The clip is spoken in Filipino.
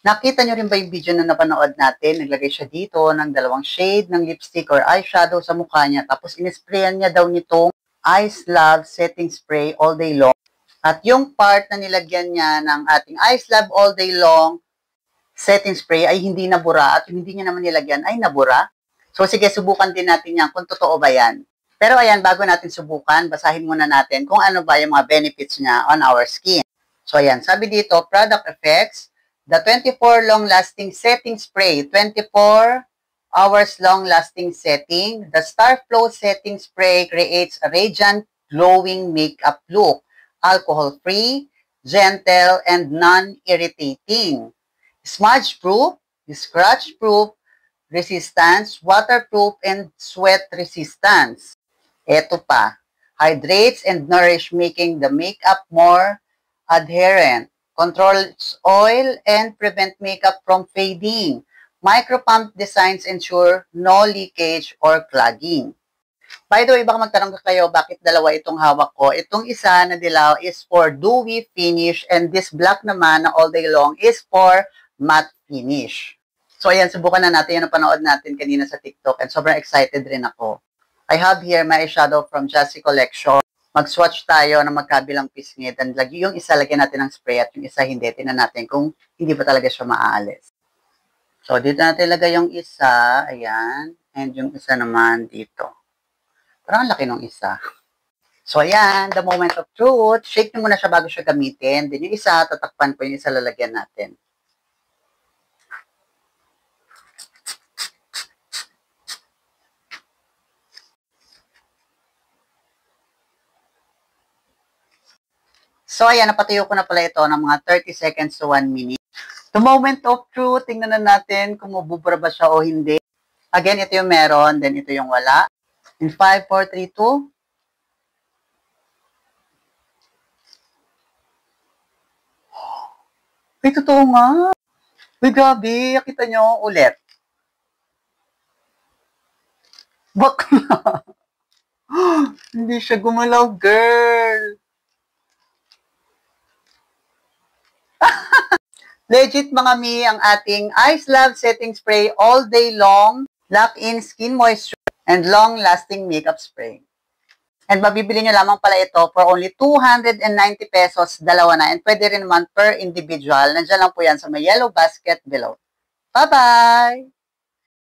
Nakita nyo rin ba yung video na napanood natin? Naglagay siya dito ng dalawang shade ng lipstick or eyeshadow sa mukha niya. Tapos inisprayan niya daw nitong Ice Love Setting Spray all day long. At yung part na nilagyan niya ng ating Ice Love all day long setting spray ay hindi nabura at yung hindi niya naman nilagyan ay nabura. So sige, subukan din natin yan kung totoo ba yan. Pero ayan, bago natin subukan, basahin muna natin kung ano ba yung mga benefits niya on our skin. So ayan, sabi dito, product effects, the 24 long-lasting setting spray, 24 hours long-lasting setting. The Star Flow setting spray creates a radiant, glowing makeup look, alcohol-free, gentle, and non-irritating. Smudge-proof, scratch-proof, resistance, waterproof, and sweat resistance. Ito pa, hydrates and nourish, making the makeup more adherent. Controls oil and prevent makeup from fading. Micropump designs ensure no leakage or clogging. By the way, baka magtanong kayo bakit dalawa itong hawak ko. Itong isa na dilaw is for dewy finish and this black naman na all day long is for matte finish. So ayan, subukan na natin yung napanood natin kanina sa TikTok and sobrang excited rin ako. I have here my eyeshadow from Jessie Collection. Mag-swatch tayo na magkabilang pisngit and yung isa lagyan natin ng spray at yung isa hindi. Tingnan natin kung hindi ba talaga siya maaalis. So dito natin lagay yung isa, ayan, and yung isa naman dito. Parang laki ng isa. So ayan, the moment of truth. Shake nyo muna siya bago siya gamitin. Then yung isa, tatakpan ko yung isa lalagyan natin. So, ayan, napatuyo ko na pala ito ng mga 30 seconds to 1 minute. The moment of truth, tingnan na natin kung mabubura ba siya o hindi. Again, ito yung meron, then ito yung wala. In 5, 4, 3, 2. Ay, totoo nga. Uy, grabe, nakita nyo ulit. Bakla. Hindi siya gumalaw, girl. Legit mga mi, ang ating Ice Love Setting Spray all day long, lock-in skin moisture, and long-lasting makeup spray. And mabibili nyo lamang pala ito for only 290 pesos, dalawa na. And pwede rin naman per individual. Nandiyan lang po yan sa may yellow basket below. Bye-bye!